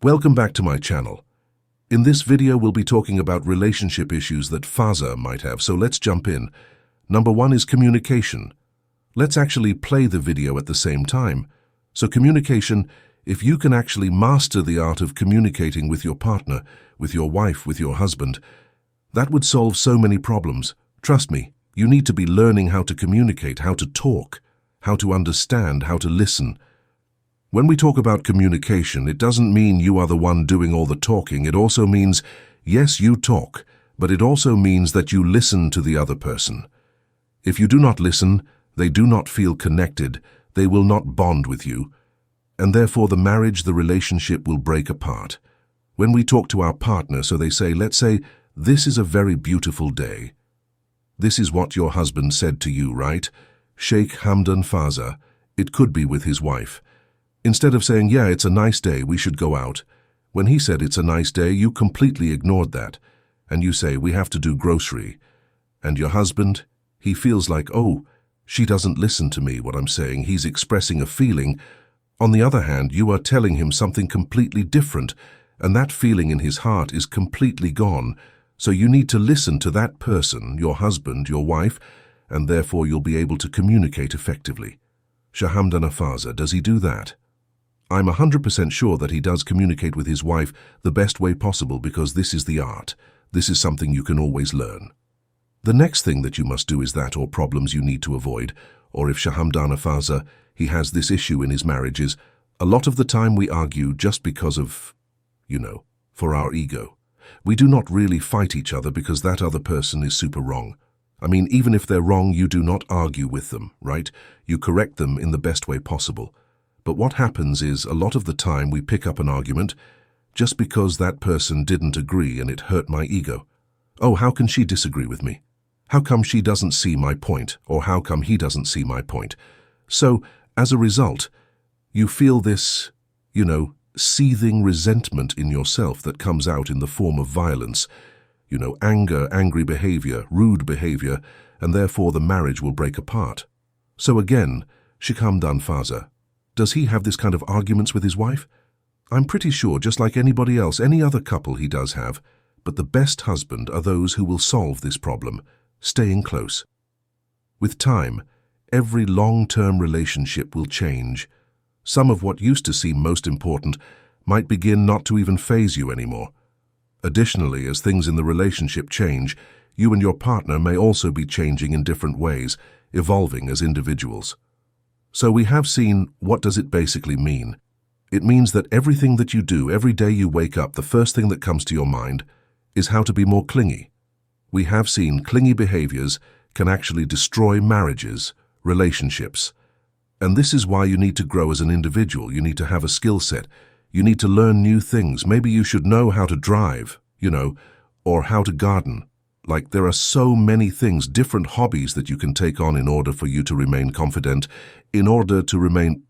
Welcome back to my channel. In this video, we'll be talking about relationship issues that Fazza might have, so let's jump in. Number 1 is communication. Let's actually play the video at the same time. So communication, if you can actually master the art of communicating with your partner, with your wife, with your husband, that would solve so many problems. Trust me, you need to be learning how to communicate, how to talk, how to understand, how to listen. When we talk about communication, it doesn't mean you are the one doing all the talking. It also means, yes, you talk, but it also means that you listen to the other person. If you do not listen, they do not feel connected, they will not bond with you, and therefore the marriage, the relationship will break apart. When we talk to our partner, so they say, let's say, this is a very beautiful day. This is what your husband said to you, right? Sheikh Hamdan Fazza. It could be with his wife. Instead of saying, yeah, it's a nice day, we should go out. When he said it's a nice day, you completely ignored that. And you say, we have to do grocery. And your husband, he feels like, oh, she doesn't listen to me, what I'm saying. He's expressing a feeling. On the other hand, you are telling him something completely different, and that feeling in his heart is completely gone. So you need to listen to that person, your husband, your wife, and therefore you'll be able to communicate effectively. Sheikh Hamdan Fazza, does he do that? I'm 100% sure that he does communicate with his wife the best way possible, because this is the art. This is something you can always learn. The next thing that you must do is that, or problems you need to avoid, or if Sheikh Hamdan Fazza, he has this issue in his marriages, a lot of the time we argue just because of, for our ego. We do not really fight each other because that other person is super wrong. I mean, even if they're wrong, you do not argue with them, right? You correct them in the best way possible. But what happens is, a lot of the time we pick up an argument just because that person didn't agree and it hurt my ego. Oh, how can she disagree with me? How come she doesn't see my point? Or how come he doesn't see my point? So, as a result, you feel this, seething resentment in yourself that comes out in the form of violence, anger, angry behavior, rude behavior, and therefore the marriage will break apart. So again, Sheikh Hamdan Fazza, does he have this kind of arguments with his wife? I'm pretty sure, just like anybody else, any other couple, he does have. But the best husband are those who will solve this problem, staying close. With time, every long-term relationship will change. Some of what used to seem most important might begin not to even faze you anymore. Additionally, as things in the relationship change, you and your partner may also be changing in different ways, evolving as individuals. So we have seen, what does it basically mean? It means that everything that you do, every day you wake up, the first thing that comes to your mind is how to be more clingy. We have seen clingy behaviors can actually destroy marriages, relationships. And this is why you need to grow as an individual. You need to have a skill set. You need to learn new things. Maybe you should know how to drive, or how to garden. Like, there are so many things, different hobbies that you can take on in order for you to remain confident, in order to remain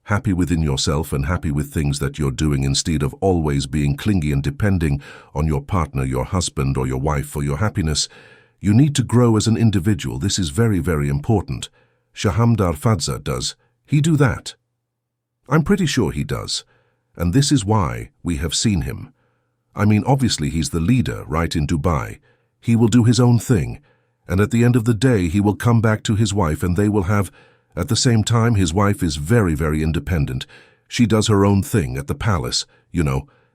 happy within yourself and happy with things that you're doing, instead of always being clingy and depending on your partner, your husband or your wife for your happiness. You need to grow as an individual. This is very, very important. Sheikh Hamdan Fazza, does he do that? I'm pretty sure he does. And this is why we have seen him. I mean, obviously he's the leader, right, in Dubai. He will do his own thing, and at the end of the day, he will come back to his wife and they will have, at the same time, his wife is very, very independent. She does her own thing at the palace,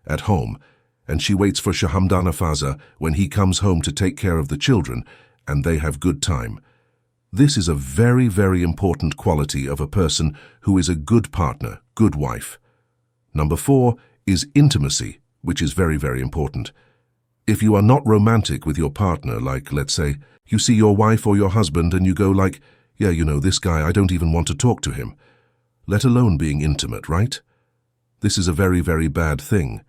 at home, and she waits for Sheikh Hamdan Fazza when he comes home to take care of the children, and they have good time. This is a very, very important quality of a person who is a good partner, good wife. Number 4 is intimacy, which is very, very important. If you are not romantic with your partner, like, let's say, you see your wife or your husband and you go like, yeah, this guy, I don't even want to talk to him. Let alone being intimate, right? This is a very, very bad thing,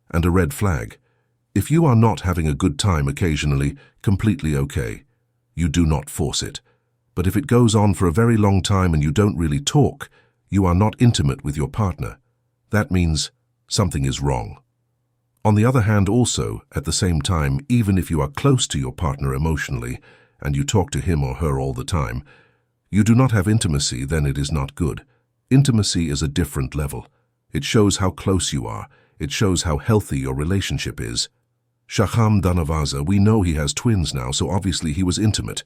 and a red flag. If you are not having a good time occasionally, completely okay. You do not force it. But if it goes on for a very long time and you don't really talk, you are not intimate with your partner. That means something is wrong. On the other hand, also, at the same time, even if you are close to your partner emotionally, and you talk to him or her all the time, you do not have intimacy, then it is not good. Intimacy is a different level. It shows how close you are. It shows how healthy your relationship is. Sheikh Hamdan, we know he has twins now, so obviously he was intimate.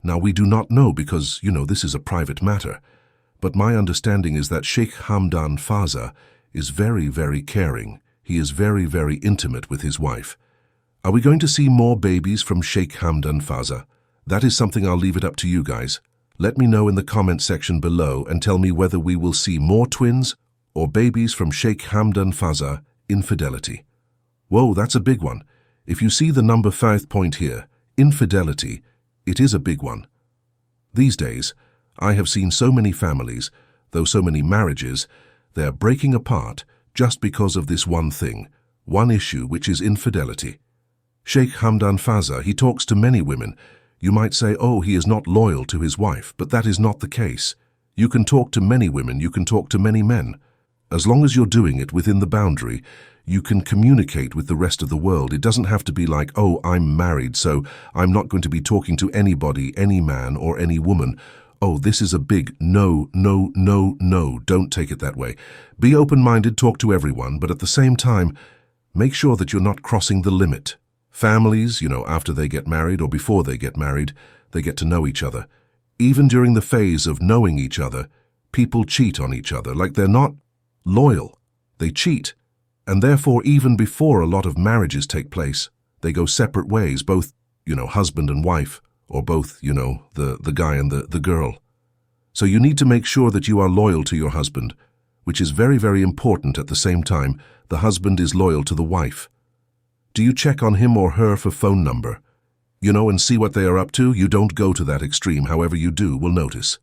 Now we do not know because, this is a private matter. But my understanding is that Sheikh Hamdan Fazza is very, very caring. He is very, very intimate with his wife. Are we going to see more babies from Sheikh Hamdan Fazza? That is something I'll leave it up to you guys. Let me know in the comment section below and tell me whether we will see more twins or babies from Sheikh Hamdan Fazza infidelity. Whoa, that's a big one. If you see the number 5 point here, infidelity, it is a big one. These days, I have seen so many families, though so many marriages, they're breaking apart just because of this one thing, one issue, which is infidelity. Sheikh Hamdan Fazza, he talks to many women. You might say, oh, he is not loyal to his wife, but that is not the case. You can talk to many women, you can talk to many men. As long as you're doing it within the boundary, you can communicate with the rest of the world. It doesn't have to be like, oh, I'm married, so I'm not going to be talking to anybody, any man or any woman. Oh, this is a big no, no, no, no. Don't take it that way. Be open-minded, talk to everyone, but at the same time, make sure that you're not crossing the limit. Families, after they get married or before they get married, they get to know each other. Even during the phase of knowing each other, people cheat on each other, like they're not loyal. They cheat. And therefore, even before a lot of marriages take place, they go separate ways, both, husband and wife, or both, the guy and the girl. So you need to make sure that you are loyal to your husband, which is very, very important. At the same time, the husband is loyal to the wife. Do you check on him or her for phone number? And see what they are up to? You don't go to that extreme. However you do, we'll notice.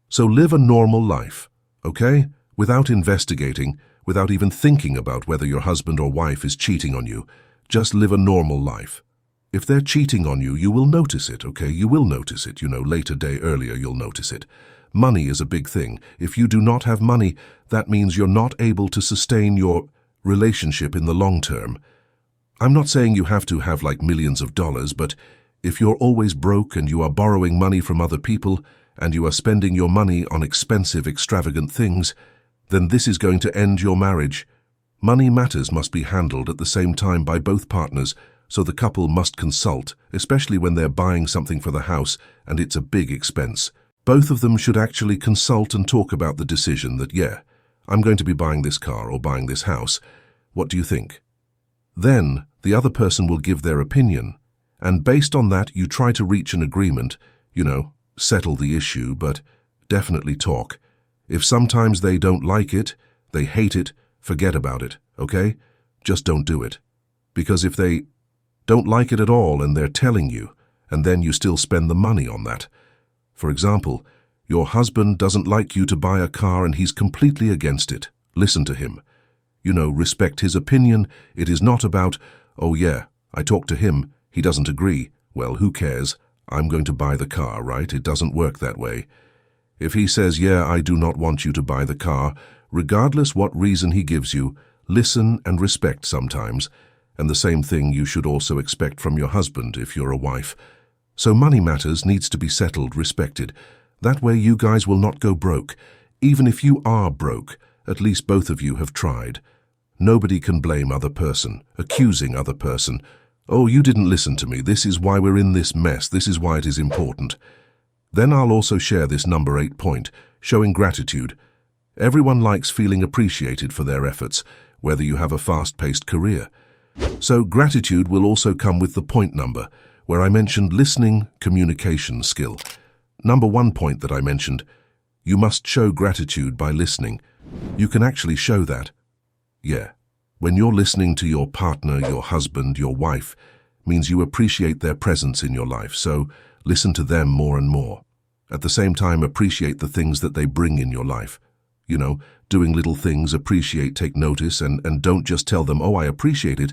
So live a normal life, okay? Without investigating, without even thinking about whether your husband or wife is cheating on you. Just live a normal life. If they're cheating on you, you will notice it, okay? You will notice it, later day, earlier, you'll notice it. Money is a big thing. If you do not have money, that means you're not able to sustain your relationship in the long term. I'm not saying you have to have like millions of dollars, but if you're always broke and you are borrowing money from other people and you are spending your money on expensive, extravagant things, then this is going to end your marriage. Money matters must be handled at the same time by both partners, so the couple must consult, especially when they're buying something for the house and it's a big expense. Both of them should actually consult and talk about the decision that, yeah, I'm going to be buying this car or buying this house. What do you think? Then the other person will give their opinion, and based on that you try to reach an agreement, settle the issue, but definitely talk. If sometimes they don't like it, they hate it, forget about it, okay? Just don't do it. Because if they don't like it at all and they're telling you, and then you still spend the money on that. For example, your husband doesn't like you to buy a car and he's completely against it. Listen to him. Respect his opinion. It is not about, oh yeah, I talked to him, he doesn't agree. Well, who cares? I'm going to buy the car, right? It doesn't work that way. If he says, yeah, I do not want you to buy the car, regardless what reason he gives you, listen and respect sometimes. And the same thing you should also expect from your husband if you're a wife. So money matters needs to be settled, respected. That way you guys will not go broke. Even if you are broke, at least both of you have tried. Nobody can blame other person, accusing other person. Oh, you didn't listen to me. This is why we're in this mess. This is why it is important. Then I'll also share this number 8 point, showing gratitude. Everyone likes feeling appreciated for their efforts, whether you have a fast-paced career. So gratitude will also come with the point number, where I mentioned listening, communication skill. Number 1 point that I mentioned, you must show gratitude by listening. You can actually show that. Yeah, when you're listening to your partner, your husband, your wife, means you appreciate their presence in your life, so listen to them more and more. At the same time, appreciate the things that they bring in your life. Doing little things, appreciate, take notice, and don't just tell them, oh, I appreciate it,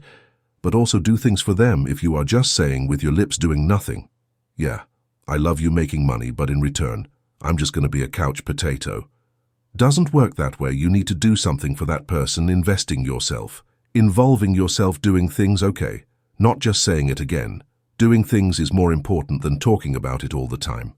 but also do things for them. If you are just saying with your lips doing nothing, yeah, I love you making money, but in return, I'm just going to be a couch potato. Doesn't work that way. You need to do something for that person, investing yourself, involving yourself, doing things, okay, not just saying it again. Doing things is more important than talking about it all the time.